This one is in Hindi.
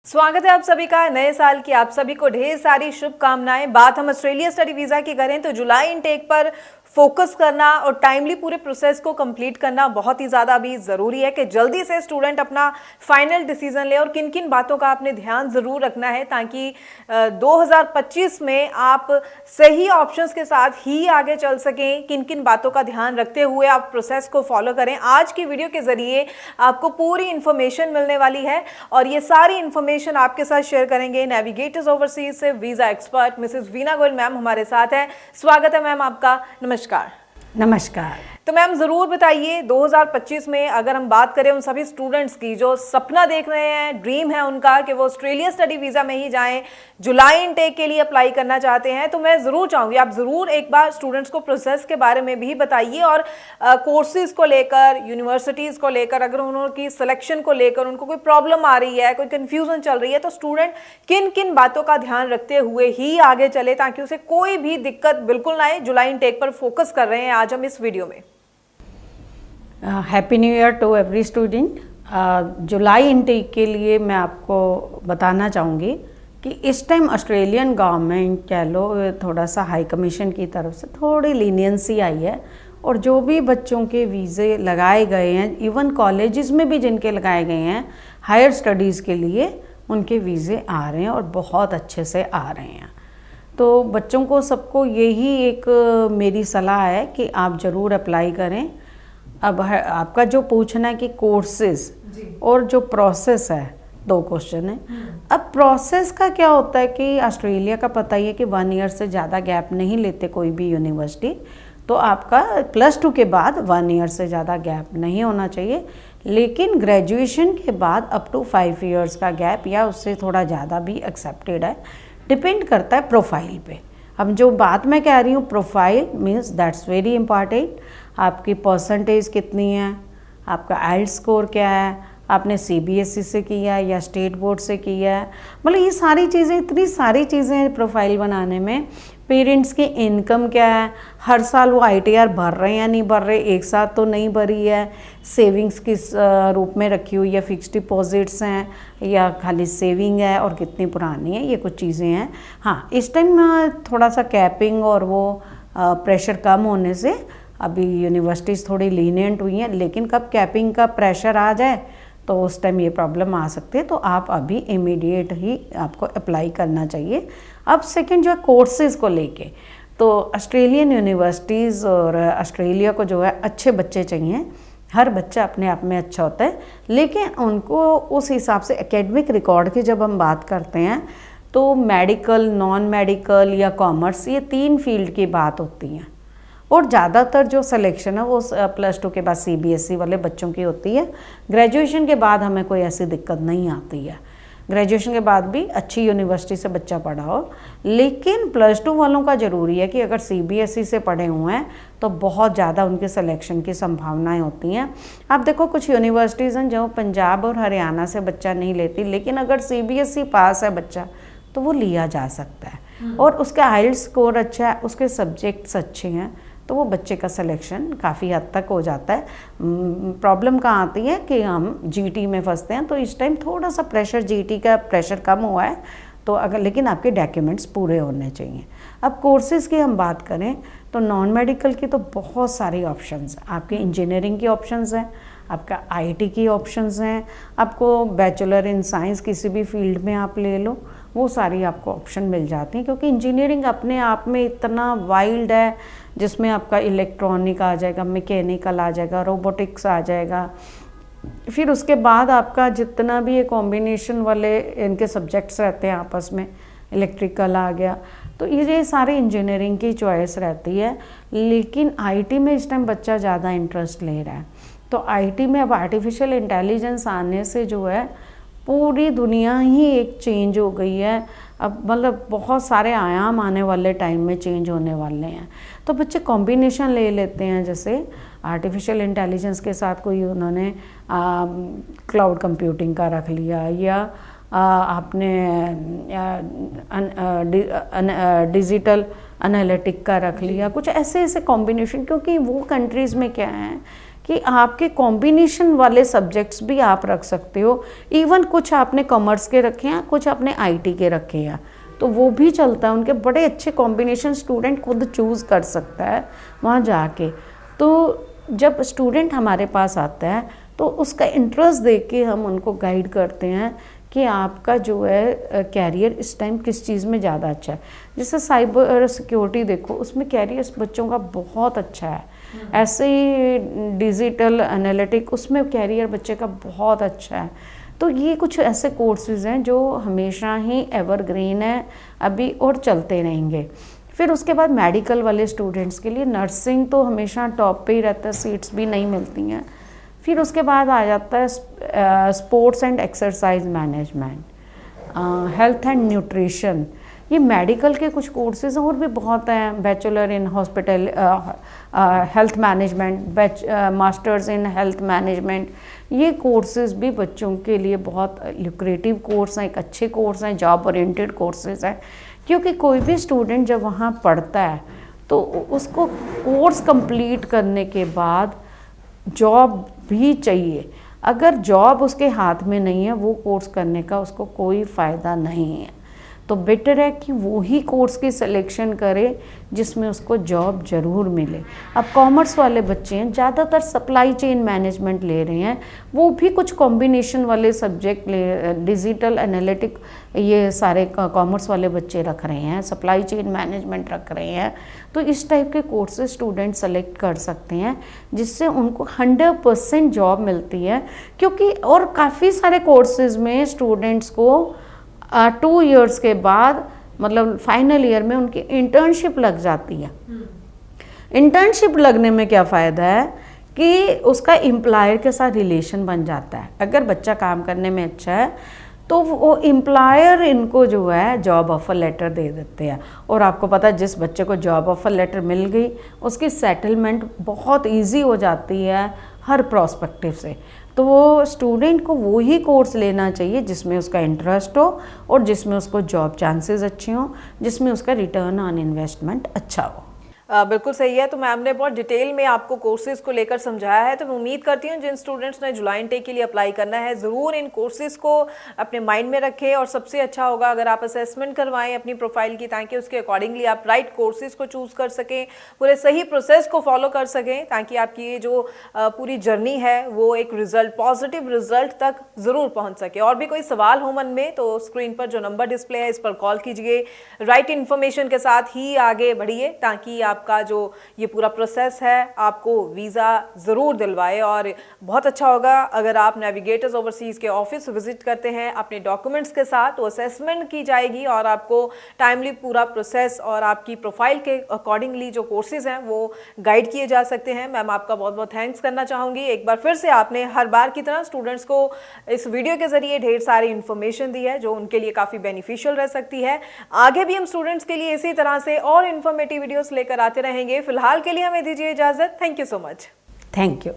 स्वागत है आप सभी का नए साल की। आप सभी को ढेर सारी शुभकामनाएं। बात हम ऑस्ट्रेलिया स्टडी वीज़ा की करें तो जुलाई इनटेक पर फोकस करना और टाइमली पूरे प्रोसेस को कंप्लीट करना बहुत ही ज़्यादा अभी ज़रूरी है कि जल्दी से स्टूडेंट अपना फाइनल डिसीजन ले। और किन किन बातों का आपने ध्यान ज़रूर रखना है ताकि 2025 में आप सही ऑप्शंस के साथ ही आगे चल सकें। किन किन बातों का ध्यान रखते हुए आप प्रोसेस को फॉलो करें। आज की वीडियो के ज़रिए आपको पूरी इन्फॉर्मेशन मिलने वाली है और ये सारी इन्फॉर्मेशन आपके साथ शेयर करेंगे नेविगेटर्स ओवरसीज से visa expert Mrs Veena Goyal ma'am हमारे साथ है। स्वागत है मैम आपका। नमस्कार। नमस्कार। तो मैम ज़रूर बताइए 2025 में अगर हम बात करें उन सभी स्टूडेंट्स की जो सपना देख रहे हैं, ड्रीम है उनका कि वो ऑस्ट्रेलिया स्टडी वीज़ा में ही जाएं, जुलाई इनटेक के लिए अप्लाई करना चाहते हैं, तो मैं ज़रूर चाहूँगी आप ज़रूर एक बार स्टूडेंट्स को प्रोसेस के बारे में भी बताइए और कोर्सेज़ को लेकर, यूनिवर्सिटीज़ को लेकर, अगर उनकी सिलेक्शन को लेकर उनको कोई प्रॉब्लम आ रही है, कोई कन्फ्यूज़न चल रही है, तो स्टूडेंट किन किन बातों का ध्यान रखते हुए ही आगे चले ताकि उसे कोई भी दिक्कत बिल्कुल ना आए। जुलाई इनटेक पर फोकस कर रहे हैं आज हम इस वीडियो में। Happy new year to every student. जुलाई इनटेक के लिए मैं आपको बताना चाहूँगी कि इस टाइम ऑस्ट्रेलियन गवर्नमेंट कह लो थोड़ा सा हाई कमीशन की तरफ से थोड़ी लीनियंसी आई है और जो भी बच्चों के वीज़े लगाए गए हैं, इवन कॉलेजेस में भी जिनके लगाए गए हैं हायर स्टडीज़ के लिए, उनके वीज़े आ रहे हैं और बहुत अच्छे से आ रहे हैं। तो बच्चों को सबको यही एक मेरी सलाह है कि आप ज़रूर अप्लाई करें। अब आपका जो पूछना है कि कोर्सेज और जो प्रोसेस है, दो क्वेश्चन है। अब प्रोसेस का क्या होता है कि ऑस्ट्रेलिया का पता ही है कि 1 ईयर से ज़्यादा गैप नहीं लेते कोई भी यूनिवर्सिटी, तो आपका +2 के बाद 1 ईयर से ज़्यादा गैप नहीं होना चाहिए। लेकिन ग्रेजुएशन के बाद अप टू 5 ईयर्स का गैप या उससे थोड़ा ज़्यादा भी एक्सेप्टेड है, डिपेंड करता है प्रोफाइल पे। अब जो बात मैं कह रही हूँ profile means that's very important. आपकी परसेंटेज कितनी है, आपका आइल्स स्कोर क्या है, आपने CBSE से किया है या स्टेट बोर्ड से किया है, मतलब ये सारी चीज़ें, इतनी सारी चीज़ें हैं प्रोफाइल बनाने में। पेरेंट्स की इनकम क्या है, हर साल वो ITR भर रहे हैं या नहीं भर रहे, एक साथ तो नहीं भरी है, सेविंग्स किस रूप में रखी हुई है, फिक्स डिपॉजिट्स हैं या खाली सेविंग है और कितनी पुरानी है, ये कुछ चीज़ें हैं। हाँ, इस टाइम थोड़ा सा कैपिंग और वो प्रेशर कम होने से अभी यूनिवर्सिटीज़ थोड़ी लीनियंट हुई हैं, लेकिन कब कैपिंग का प्रेशर आ जाए तो उस टाइम ये प्रॉब्लम आ सकती है। तो आप अभी इमीडिएट ही आपको अप्लाई करना चाहिए। अब सेकंड जो है कोर्सेज़ को लेके, तो ऑस्ट्रेलियन यूनिवर्सिटीज़ और ऑस्ट्रेलिया को जो है अच्छे बच्चे चाहिए। हर बच्चा अपने आप में अच्छा होता है, लेकिन उनको उस हिसाब से एकेडमिक रिकॉर्ड की जब हम बात करते हैं तो मेडिकल, नॉन मेडिकल या कॉमर्स, ये 3 फील्ड की बात होती है। और ज़्यादातर जो सिलेक्शन है वो +2 के बाद CBSE वाले बच्चों की होती है। ग्रेजुएशन के बाद हमें कोई ऐसी दिक्कत नहीं आती है। ग्रेजुएशन के बाद भी अच्छी यूनिवर्सिटी से बच्चा पढ़ा हो, लेकिन +2 वालों का ज़रूरी है कि अगर CBSE से पढ़े हुए हैं तो बहुत ज़्यादा उनके सिलेक्शन की संभावनाएं होती हैं। आप देखो कुछ यूनिवर्सिटीज़ हैं जो पंजाब और हरियाणा से बच्चा नहीं लेती, लेकिन अगर CBSE पास है बच्चा तो वो लिया जा सकता है और उसका आइल्स स्कोर अच्छा है, उसके सब्जेक्ट्स अच्छे हैं, तो वो बच्चे का सिलेक्शन काफ़ी हद तक हो जाता है। प्रॉब्लम कहाँ आती है कि हम GT में फंसते हैं, तो इस टाइम थोड़ा सा प्रेशर, GT का प्रेशर कम हुआ है, तो अगर लेकिन आपके डॉक्यूमेंट्स पूरे होने चाहिए। अब कोर्सेज़ की हम बात करें तो नॉन मेडिकल की तो बहुत सारी ऑप्शंस हैं। आपके इंजीनियरिंग की ऑप्शंस हैं, आपका IT की ऑप्शंस हैं, आपको बैचलर इन साइंस किसी भी फील्ड में आप ले लो, वो सारी आपको ऑप्शन मिल जाती हैं। क्योंकि इंजीनियरिंग अपने आप में इतना वाइल्ड है, जिसमें आपका इलेक्ट्रॉनिक आ जाएगा, मैकेनिकल आ जाएगा, रोबोटिक्स आ जाएगा, फिर उसके बाद आपका जितना भी ये कॉम्बिनेशन वाले इनके सब्जेक्ट्स रहते हैं आपस में, इलेक्ट्रिकल आ गया, तो ये सारी इंजीनियरिंग की चॉइस रहती है। लेकिन IT में इस टाइम बच्चा ज़्यादा इंटरेस्ट ले रहा है, तो IT में अब आर्टिफिशियल इंटेलिजेंस आने से जो है पूरी दुनिया ही एक चेंज हो गई है। अब मतलब बहुत सारे आयाम आने वाले टाइम में चेंज होने वाले हैं, तो बच्चे कॉम्बिनेशन ले लेते हैं। जैसे आर्टिफिशियल इंटेलिजेंस के साथ कोई उन्होंने क्लाउड कंप्यूटिंग का रख लिया, या आपने डिजिटल एनालिटिक का रख लिया, कुछ ऐसे ऐसे कॉम्बिनेशन। क्योंकि वो कंट्रीज़ में क्या है कि आपके कॉम्बिनेशन वाले सब्जेक्ट्स भी आप रख सकते हो। इवन कुछ आपने कॉमर्स के रखे हैं, कुछ आपने आईटी के रखे हैं, तो वो भी चलता है। उनके बड़े अच्छे कॉम्बिनेशन स्टूडेंट खुद चूज़ कर सकता है वहाँ जाके। तो जब स्टूडेंट हमारे पास आता है तो उसका इंटरेस्ट देख के हम उनको गाइड करते हैं कि आपका जो है कैरियर इस टाइम किस चीज़ में ज़्यादा अच्छा है। जैसे साइबर सिक्योरिटी देखो, उसमें कैरियर बच्चों का बहुत अच्छा है। ऐसे ही डिजिटल एनालिटिक, उसमें कैरियर बच्चे का बहुत अच्छा है। तो ये कुछ ऐसे कोर्सेज़ हैं जो हमेशा ही एवरग्रीन है अभी और चलते रहेंगे। फिर उसके बाद मेडिकल वाले स्टूडेंट्स के लिए नर्सिंग तो हमेशा टॉप पे ही रहता है, सीट्स भी नहीं मिलती हैं। फिर उसके बाद आ जाता है sports and exercise management, health and nutrition. ये मेडिकल के कुछ कोर्सेज और भी बहुत हैं, bachelor in hospital health management, masters in health management. ये कोर्सेज भी बच्चों के लिए बहुत ल्यूक्रेटिव कोर्स हैं, एक अच्छे कोर्स हैं, जॉब ओरिएंटेड कोर्सेज हैं। क्योंकि कोई भी स्टूडेंट जब वहाँ पढ़ता है तो उसको कोर्स कंप्लीट करने के बाद जॉब भी चाहिए। अगर जॉब उसके हाथ में नहीं है, वो कोर्स करने का उसको कोई फ़ायदा नहीं है। तो बेटर है कि वो ही कोर्स की सिलेक्शन करे जिसमें उसको जॉब ज़रूर मिले। अब कॉमर्स वाले बच्चे हैं, ज़्यादातर सप्लाई चेन मैनेजमेंट ले रहे हैं, वो भी कुछ कॉम्बिनेशन वाले सब्जेक्ट ले, डिजिटल एनालिटिक, ये सारे कॉमर्स वाले बच्चे रख रहे हैं, सप्लाई चेन मैनेजमेंट रख रहे हैं। तो इस टाइप के कोर्सेज स्टूडेंट सेलेक्ट कर सकते हैं जिससे उनको 100% जॉब मिलती है। क्योंकि और काफ़ी सारे कोर्सेज में स्टूडेंट्स को 2 इयर्स के बाद, मतलब फाइनल ईयर में उनकी इंटर्नशिप लग जाती है। इंटर्नशिप लगने में क्या फ़ायदा है कि उसका एम्प्लॉयर के साथ रिलेशन बन जाता है। अगर बच्चा काम करने में अच्छा है तो वो एम्प्लॉयर इनको जो है जॉब ऑफ़र लेटर दे देते हैं। और आपको पता है, जिस बच्चे को जॉब ऑफ़र लेटर मिल गई उसकी सेटलमेंट बहुत इजी हो जाती है हर प्रोस्पेक्टिव से। तो वो स्टूडेंट को वो ही कोर्स लेना चाहिए जिसमें उसका इंटरेस्ट हो और जिसमें उसको जॉब चांसेस अच्छे हों, जिसमें उसका रिटर्न ऑन इन्वेस्टमेंट अच्छा हो। बिल्कुल सही है। तो मैम ने बहुत डिटेल में आपको कोर्सेज को लेकर समझाया है। तो मैं उम्मीद करती हूँ जिन स्टूडेंट्स ने जुलाई इनटेक के लिए अप्लाई करना है, ज़रूर इन कोर्सेज को अपने माइंड में रखें। और सबसे अच्छा होगा अगर आप असेसमेंट करवाएं अपनी प्रोफाइल की, ताकि उसके अकॉर्डिंगली आप राइट कोर्सेज को चूज़ कर सकें, पूरे सही प्रोसेस को फॉलो कर सकें, ताकि आपकी ये जो पूरी जर्नी है वो एक रिजल्ट, पॉजिटिव रिजल्ट तक ज़रूर पहुँच सके। और भी कोई सवाल हो मन में तो स्क्रीन पर जो नंबर डिस्प्ले है इस पर कॉल कीजिए। राइट इन्फॉर्मेशन के साथ ही आगे बढ़िए ताकि आपका जो ये पूरा प्रोसेस है आपको वीज़ा ज़रूर दिलवाए। और बहुत अच्छा होगा अगर आप नेविगेटर्स ओवरसीज़ के ऑफिस विजिट करते हैं अपने डॉक्यूमेंट्स के साथ, तो असेसमेंट की जाएगी और आपको टाइमली पूरा प्रोसेस और आपकी प्रोफाइल के अकॉर्डिंगली जो कोर्सेज हैं वो गाइड किए जा सकते हैं। मैम आपका बहुत बहुत थैंक्स करना चाहूँगी। एक बार फिर से आपने हर बार की तरह स्टूडेंट्स को इस वीडियो के ज़रिए ढेर सारी इन्फॉर्मेशन दी है जो उनके लिए काफ़ी बेनिफिशियल रह सकती है। आगे भी हम स्टूडेंट्स के लिए इसी तरह से और इन्फॉर्मेटिव वीडियोस लेकर आते रहेंगे। फिलहाल के लिए हमें दीजिए इजाज़त। Thank you so much. Thank you.